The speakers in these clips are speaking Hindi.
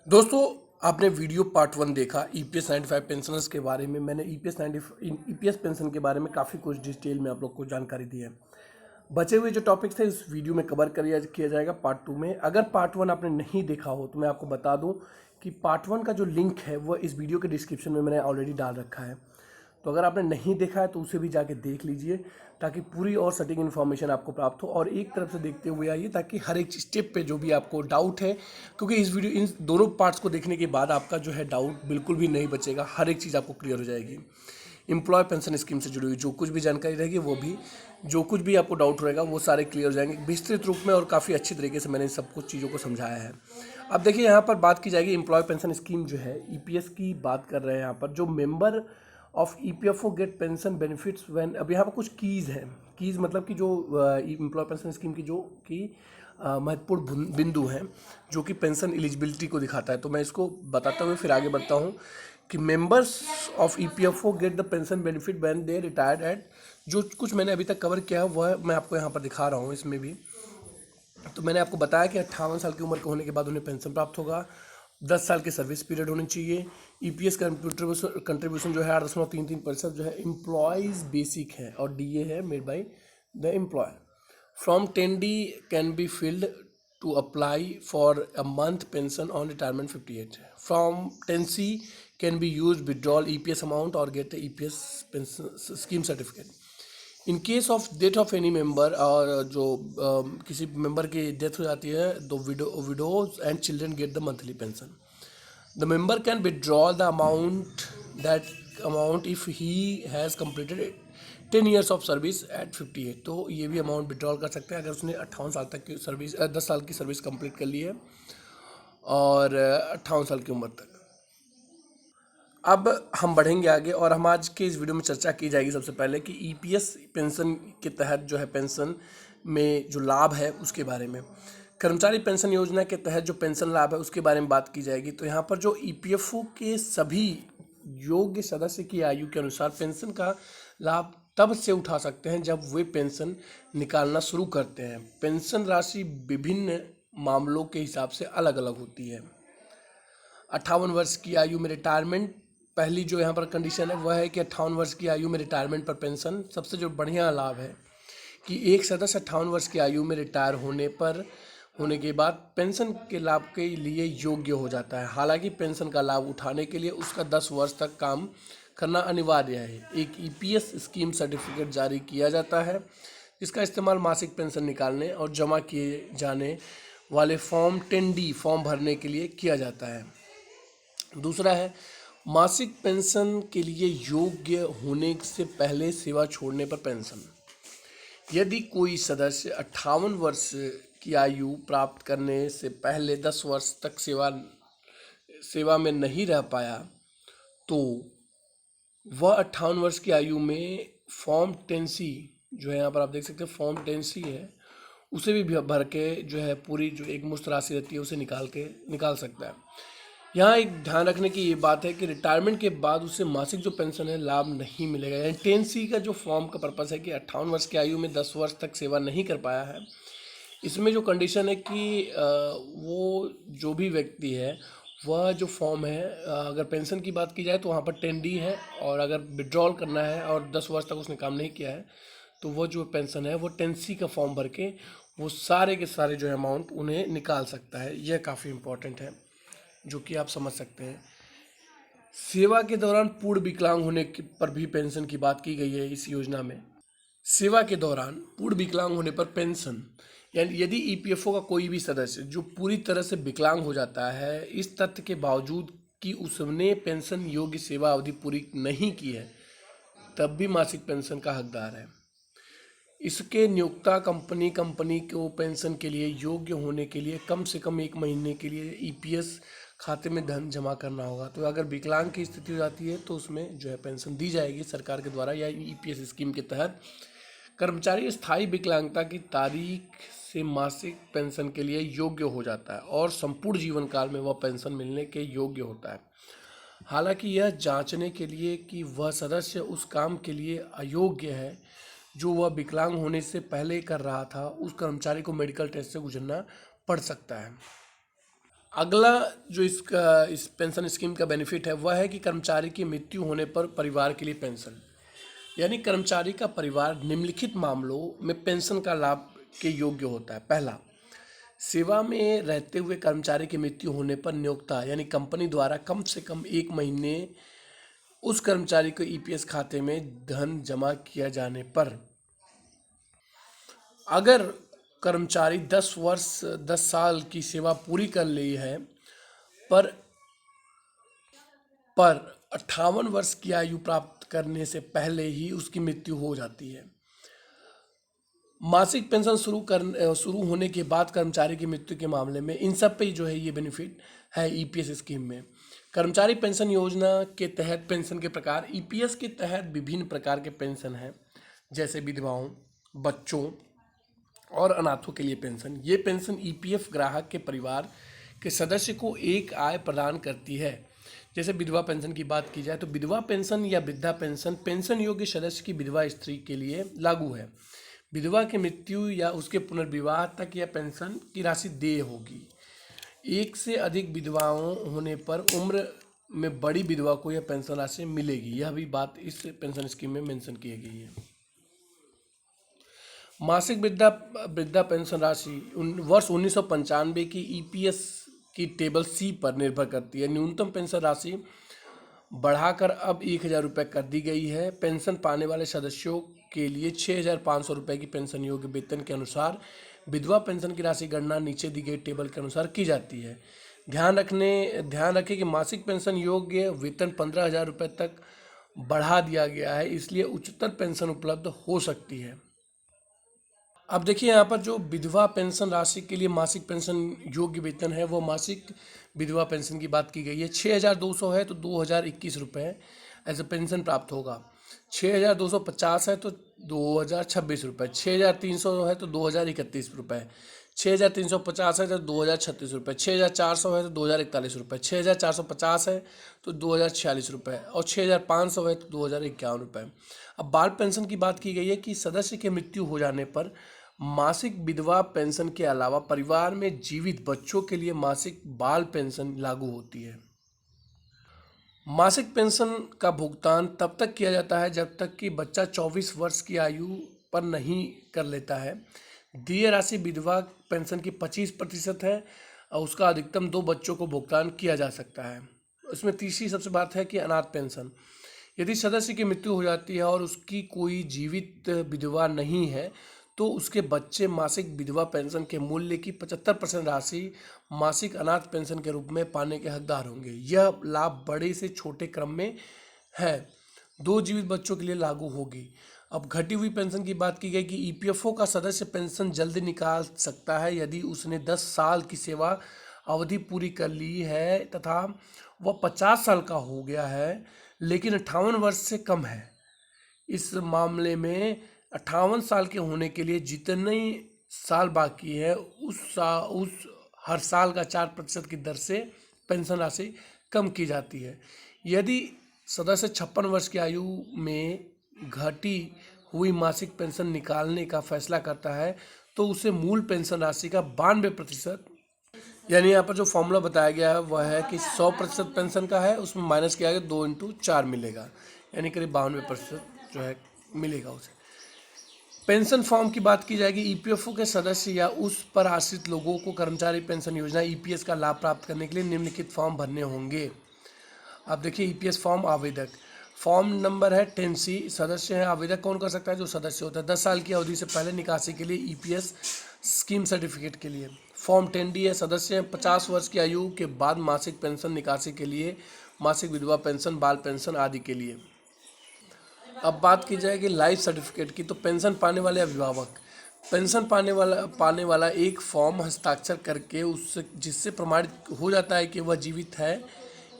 दोस्तों, आपने वीडियो पार्ट 1 देखा ईपीएस 95 पेंशनर्स के बारे में। मैंने ईपीएस पेंशन के बारे में काफ़ी कुछ डिटेल में आप लोग को जानकारी दी है। बचे हुए जो टॉपिक्स थे इस वीडियो में कवर किया जाएगा पार्ट 2 में। अगर पार्ट 1 आपने नहीं देखा हो तो मैं आपको बता दूं कि पार्ट 1 का जो लिंक है वो इस वीडियो के डिस्क्रिप्शन में मैंने ऑलरेडी डाल रखा है। तो अगर आपने नहीं देखा है तो उसे भी जाके देख लीजिए ताकि पूरी और सटीक इन्फॉर्मेशन आपको प्राप्त हो, और एक तरफ से देखते हुए आइए ताकि हर एक स्टेप पे जो भी आपको डाउट है, क्योंकि इन दोनों पार्ट्स को देखने के बाद आपका जो है डाउट बिल्कुल भी नहीं बचेगा, हर एक चीज़ आपको क्लियर हो जाएगी। एम्प्लॉय पेंशन स्कीम से जुड़ी हुई जो कुछ भी जानकारी रहेगी वो भी, जो कुछ भी आपको डाउट रहेगा वो सारे क्लियर हो जाएंगे विस्तृत रूप में, और काफ़ी अच्छी तरीके से मैंने सब कुछ चीज़ों को समझाया है। अब देखिए, यहाँ पर बात की जाएगी एम्प्लॉय पेंशन स्कीम जो है ईपीएस की बात कर रहे हैं। यहाँ पर जो member of EPFO get pension benefits when, अब यहाँ पर कुछ कीज़ हैं। कीज़ मतलब कि जो एम्प्लॉय पेंशन स्कीम की जो कि महत्वपूर्ण बिंदु हैं जो कि पेंशन एलिजिबिलिटी को दिखाता है। तो मैं इसको बताता हुए फिर आगे बढ़ता हूँ कि members of EPFO get the pension benefit when they retired eight, जो कुछ मैंने अभी तक कवर किया है वह मैं आपको यहाँ पर दिखा रहा हूँ इसमें भी। तो मैंने आपको बताया कि 58 साल की उम्र के होने के बाद उन्हें पेंशन प्राप्त होगा। 10 साल की सर्विस पीरियड होनी चाहिए। ईपीएस कंट्रीब्यूशन जो है 8.33% जो है एम्प्लॉयज़ बेसिक है, और डीए है made by the employer. From 10D can be filled to apply for a month pension on retirement 58। From 10C can be use withdrawal EPS amount और get EPS pension scheme certificate. In case of death of any member, और जो किसी मेंबर की डेथ हो जाती है तो widows and children get the monthly pension. The member can withdraw the that amount if he has completed 10 years of service eight 58। तो ये भी अमाउंट विड्रॉल कर सकते हैं अगर उसने 58 साल तक की सर्विस 10 साल की सर्विस कंप्लीट कर ली है, और 58 साल की उम्र तक। अब हम बढ़ेंगे आगे, और हम आज के इस वीडियो में चर्चा की जाएगी सबसे पहले कि ईपीएस पेंशन के तहत जो है पेंशन में जो लाभ है उसके बारे में। कर्मचारी पेंशन योजना के तहत जो पेंशन लाभ है उसके बारे में बात की जाएगी। तो यहाँ पर जो ईपीएफओ के सभी योग्य सदस्य की आयु के अनुसार पेंशन का लाभ तब से उठा सकते हैं जब वे पेंशन निकालना शुरू करते हैं। पेंशन राशि विभिन्न मामलों के हिसाब से अलग अलग होती है। 58 वर्ष की आयु में रिटायरमेंट, पहली जो यहाँ पर कंडीशन है वह है कि 58 वर्ष की आयु में रिटायरमेंट पर पेंशन। सबसे जो बढ़िया लाभ है कि एक सदस्य 58 वर्ष की आयु में रिटायर होने के बाद पेंशन के लाभ के लिए योग्य हो जाता है। हालांकि पेंशन का लाभ उठाने के लिए उसका 10 वर्ष तक काम करना अनिवार्य है। एक ईपीएस स्कीम सर्टिफिकेट जारी किया जाता है जिसका इस्तेमाल मासिक पेंशन निकालने और जमा किए जाने वाले फॉर्म 10D फॉर्म भरने के लिए किया जाता है। दूसरा है मासिक पेंशन के लिए योग्य होने से पहले सेवा छोड़ने पर पेंशन। यदि कोई सदस्य 58 वर्ष की आयु प्राप्त करने से पहले 10 वर्ष तक सेवा में नहीं रह पाया तो वह 58 वर्ष की आयु में फॉर्म 10C जो है, यहाँ पर आप देख सकते हैं फॉर्म 10C है, उसे भी भर के जो है पूरी जो एक मुश्त राशि रहती है उसे निकाल सकता है। यहाँ एक ध्यान रखने की ये बात है कि रिटायरमेंट के बाद उसे मासिक जो पेंशन है लाभ नहीं मिलेगा। यानी 10C का जो फॉर्म का पर्पस है कि 58 वर्ष की आयु में 10 वर्ष तक सेवा नहीं कर पाया है, इसमें जो कंडीशन है कि वो जो भी व्यक्ति है वह जो फॉर्म है, अगर पेंशन की बात की जाए तो वहाँ पर 10D है, और अगर विड्रॉल करना है और 10 वर्ष तक उसने काम नहीं किया है तो वो जो पेंशन है वो 10C का फॉर्म भर के वो सारे के सारे जो अमाउंट उन्हें निकाल सकता है। यह काफ़ी इम्पोर्टेंट है जो कि आप समझ सकते हैं। सेवा के दौरान पूर्ण विकलांग होने पर भी पेंशन की बात की गई है इस योजना में। सेवा के दौरान पूर्ण विकलांग होने पर पेंशन, यानी यदि ईपीएफओ का कोई भी सदस्य जो पूरी तरह से विकलांग हो जाता है, इस तथ्य के बावजूद कि उसने पेंशन योग्य सेवा अवधि पूरी नहीं की है, तब भी मासिक पेंशन का हकदार है। इसके नियोक्ता कंपनी को पेंशन के लिए योग्य होने के लिए कम से कम 1 महीने के लिए ईपीएस खाते में धन जमा करना होगा। तो अगर विकलांग की स्थिति हो जाती है तो उसमें जो है पेंशन दी जाएगी सरकार के द्वारा या ईपीएस स्कीम के तहत। कर्मचारी स्थायी विकलांगता की तारीख से मासिक पेंशन के लिए योग्य हो जाता है और संपूर्ण जीवन काल में वह पेंशन मिलने के योग्य होता है। हालांकि यह जांचने के लिए कि वह सदस्य उस काम के लिए अयोग्य है जो वह विकलांग होने से पहले कर रहा था, उस कर्मचारी को मेडिकल टेस्ट से गुजरना पड़ सकता है। अगला जो इस पेंशन स्कीम का बेनिफिट है वह है कि कर्मचारी की मृत्यु होने पर परिवार के लिए पेंशन, यानी कर्मचारी का परिवार निम्नलिखित मामलों में पेंशन का लाभ के योग्य होता है। पहला, सेवा में रहते हुए कर्मचारी की मृत्यु होने पर नियोक्ता यानी कंपनी द्वारा कम से कम 1 महीने उस कर्मचारी को ईपीएस खाते में धन जमा किया जाने पर। अगर कर्मचारी 10 साल की सेवा पूरी कर ली है पर 58 वर्ष की आयु प्राप्त करने से पहले ही उसकी मृत्यु हो जाती है। मासिक पेंशन शुरू होने के बाद कर्मचारी की मृत्यु के मामले में इन सब पे जो है ये बेनिफिट है ईपीएस स्कीम में। कर्मचारी पेंशन योजना के तहत पेंशन के प्रकार। ईपीएस के तहत विभिन्न प्रकार के पेंशन हैं, जैसे विधवाओं, बच्चों और अनाथों के लिए पेंशन। ये पेंशन ईपीएफ ग्राहक के परिवार के सदस्य को एक आय प्रदान करती है। जैसे विधवा पेंशन की बात की जाए तो विधवा पेंशन या वृद्धा पेंशन पेंशन योग्य सदस्य की विधवा स्त्री के लिए लागू है। विधवा की मृत्यु या उसके पुनर्विवाह तक यह पेंशन की राशि देय होगी। एक से अधिक विधवाओं होने पर उम्र में बड़ी विधवा को यह पेंशन राशि मिलेगी। यह भी बात इस पेंशन स्कीम में मेंशन की गई है। मासिक वृद्धा पेंशन राशि वर्ष 1995 की ईपीएस की टेबल सी पर निर्भर करती है। न्यूनतम पेंशन राशि बढ़ाकर अब 1,000 रुपये कर दी गई है। पेंशन पाने वाले सदस्यों के लिए 6,500 रुपये की पेंशन योग्य वेतन के अनुसार विधवा पेंशन की राशि गणना नीचे दी गई टेबल के अनुसार की जाती है। ध्यान रखें कि मासिक पेंशन योग्य वेतन 15,000 रुपये तक बढ़ा दिया गया है, इसलिए उच्चतर पेंशन उपलब्ध हो सकती है। अब देखिए यहाँ पर जो विधवा पेंशन राशि के लिए मासिक पेंशन योग्य वेतन है वो मासिक विधवा पेंशन की बात की गई है। 6,200 है तो 2,021 रुपये एज ए पेंशन प्राप्त होगा। 6,250 है तो 2,026 रुपये। 6,300 है तो 2,031 रुपये। 6,350 है तो 2,036 रुपये। 6,400 है तो 2,041 रुपये। 6,450 है तो 2,046 रुपये और 6,500 है तो 2,051 रुपये। अब बाल पेंशन की बात की गई है कि सदस्य की मृत्यु हो जाने पर मासिक विधवा पेंशन के अलावा परिवार में जीवित बच्चों के लिए मासिक बाल पेंशन लागू होती है। मासिक पेंशन का भुगतान तब तक किया जाता है जब तक कि बच्चा 24 वर्ष की आयु पर नहीं कर लेता है। देय राशि विधवा पेंशन की 25% है और उसका अधिकतम 2 बच्चों को भुगतान किया जा सकता है। इसमें तीसरी सबसे बात है कि अनाथ पेंशन। यदि सदस्य की मृत्यु हो जाती है और उसकी कोई जीवित विधवा नहीं है तो उसके बच्चे मासिक विधवा पेंशन के मूल्य की 75% राशि मासिक अनाथ पेंशन के रूप में पाने के हकदार होंगे। यह लाभ बड़े से छोटे क्रम में है। 2 जीवित बच्चों के लिए लागू होगी। अब घटी हुई पेंशन की बात की गई कि ईपीएफओ का सदस्य पेंशन जल्दी निकाल सकता है यदि उसने 10 साल की सेवा अवधि पूरी कर ली है तथा वह 50 साल का हो गया है लेकिन 58 वर्ष से कम है। इस मामले में 58 साल के होने के लिए जितने साल बाकी है उस हर साल का 4% की दर से पेंशन राशि कम की जाती है। यदि सदस्य 56 वर्ष की आयु में घटी हुई मासिक पेंशन निकालने का फैसला करता है तो उसे मूल पेंशन राशि का 92%, यानी यहाँ पर जो फॉर्मूला बताया गया है वह है कि 100% पेंशन का है, उसमें माइनस किया गया 2 × 4 मिलेगा, यानी करीब 92% जो है मिलेगा उसे। पेंशन फॉर्म की बात की जाएगी। ईपीएफओ के सदस्य या उस पर आश्रित लोगों को कर्मचारी पेंशन योजना ईपीएस का लाभ प्राप्त करने के लिए निम्नलिखित फॉर्म भरने होंगे। अब देखिए ईपीएस फॉर्म आवेदक। फॉर्म नंबर है 10C। सदस्य है आवेदक कौन कर सकता है? जो सदस्य होता है। 10 साल की अवधि से पहले निकासी के लिए ईपीएस स्कीम सर्टिफिकेट के लिए। फॉर्म 10D है। सदस्य 50 वर्ष की आयु के बाद मासिक पेंशन निकासी के लिए, मासिक विधवा पेंशन, बाल पेंशन आदि के लिए। अब बात की जाएगी लाइफ सर्टिफिकेट की। तो पेंशन पाने वाले अभिभावक पेंशन पाने वाला एक फॉर्म हस्ताक्षर करके उससे जिससे प्रमाणित हो जाता है कि वह जीवित है।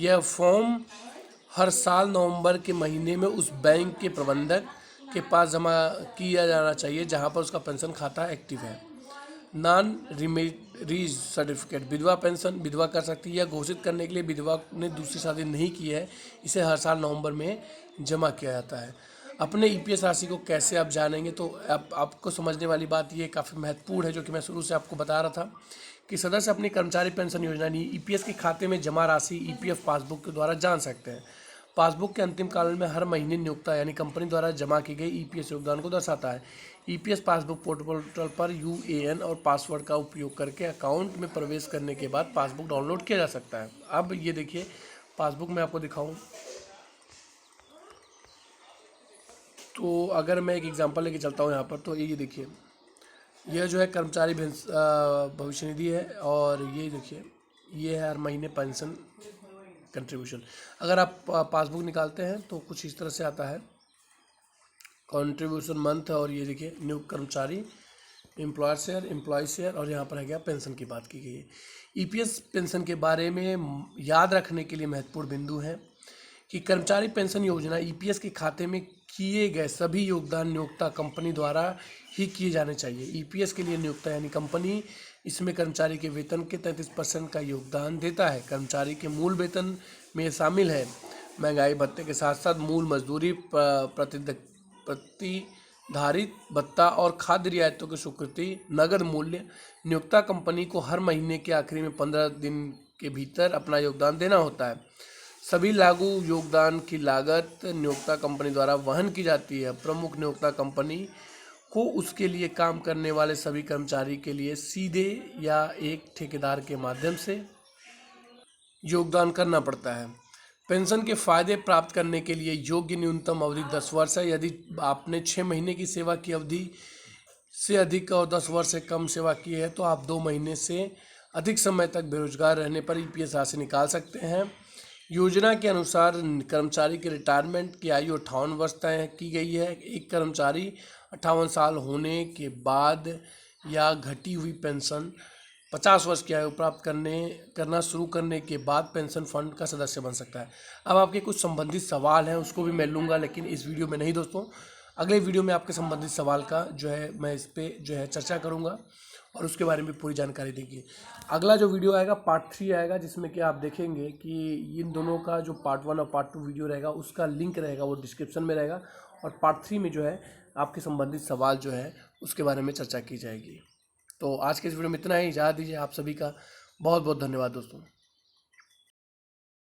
यह फॉर्म हर साल नवंबर के महीने में उस बैंक के प्रबंधक के पास जमा किया जाना चाहिए जहां पर उसका पेंशन खाता एक्टिव है। Non remarriage certificate. विधवा पेंशन विधवा कर सकती है। यह घोषित करने के लिए विधवा ने दूसरी शादी नहीं की है, इसे हर साल नवंबर में जमा किया जाता है। अपने ईपीएस राशि को कैसे आप जानेंगे? तो आपको समझने वाली बात ये काफ़ी महत्वपूर्ण है, जो कि मैं शुरू से आपको बता रहा था कि सदस्य अपनी कर्मचारी पेंशन योजना यानी ईपीएस के खाते में जमा राशि ईपीएफ पासबुक के द्वारा जान सकते हैं। पासबुक के अंतिम काल में हर महीने नियोक्ता यानी कंपनी द्वारा जमा की गई ईपीएस योगदान को दर्शाता है। ईपीएस पासबुक पोर्टल पर यूएएन और पासवर्ड का उपयोग करके अकाउंट में प्रवेश करने के बाद पासबुक डाउनलोड किया जा सकता है। अब ये देखिए पासबुक में आपको दिखाऊं तो अगर मैं एक एग्जांपल लेके चलता हूँ यहाँ पर, तो ये देखिए यह जो है कर्मचारी भविष्य निधि है, और ये देखिए ये है हर महीने पेंशन कंट्रीब्यूशन। अगर आप पासबुक निकालते हैं तो कुछ इस तरह से आता है कंट्रीब्यूशन मंथ, और ये देखिए नियुक्त कर्मचारी, एम्प्लॉयर शेयर, एम्प्लॉय शेयर, और यहाँ पर है गया पेंशन की बात की गई है। ईपीएस पेंशन के बारे में याद रखने के लिए महत्वपूर्ण बिंदु है कि कर्मचारी पेंशन योजना ईपीएस के खाते में किए गए सभी योगदान नियोक्ता कंपनी द्वारा ही किए जाने चाहिए। ईपीएस के लिए नियोक्ता यानी कंपनी इसमें कर्मचारी के वेतन के 33% का योगदान देता है। कर्मचारी के मूल वेतन में शामिल है महंगाई भत्ते के साथ साथ मूल मजदूरी, प्रतिधारित भत्ता और खाद्य रियायतों की स्वीकृति। नगद मूल्य नियोक्ता कंपनी को हर महीने के आखिरी में 15 दिन के भीतर अपना योगदान देना होता है। सभी लागू योगदान की लागत नियोक्ता कंपनी द्वारा वहन की जाती है। प्रमुख नियोक्ता कंपनी को उसके लिए काम करने वाले सभी कर्मचारी के लिए सीधे या एक ठेकेदार के माध्यम से योगदान करना पड़ता है। पेंशन के फायदे प्राप्त करने के लिए योग्य न्यूनतम अवधि 10 वर्ष है। यदि आपने 6 महीने की सेवा की अवधि से अधिक और 10 वर्ष से कम सेवा की है तो आप 2 महीने से अधिक समय तक बेरोजगार रहने पर ईपीएस राशि निकाल सकते हैं। योजना के अनुसार कर्मचारी के रिटायरमेंट की आयु 58 वर्ष तय की गई है। एक कर्मचारी 58 साल होने के बाद या घटी हुई पेंशन 50 वर्ष की आयु प्राप्त करना शुरू करने के बाद पेंशन फंड का सदस्य बन सकता है। अब आपके कुछ संबंधित सवाल हैं उसको भी मैं लूँगा, लेकिन इस वीडियो में नहीं दोस्तों। अगले वीडियो में आपके संबंधित सवाल का जो है मैं इस पर जो है चर्चा करूँगा और उसके बारे में पूरी जानकारी देंगे। अगला जो वीडियो आएगा पार्ट 3 आएगा, जिसमें कि आप देखेंगे कि इन दोनों का जो पार्ट 1 और पार्ट 2 वीडियो रहेगा उसका लिंक रहेगा वो डिस्क्रिप्शन में रहेगा, और पार्ट 3 में जो है आपके संबंधित सवाल जो है उसके बारे में चर्चा की जाएगी। तो आज के इस वीडियो में इतना ही। इजाज़त दीजिए। आप सभी का बहुत बहुत धन्यवाद दोस्तों।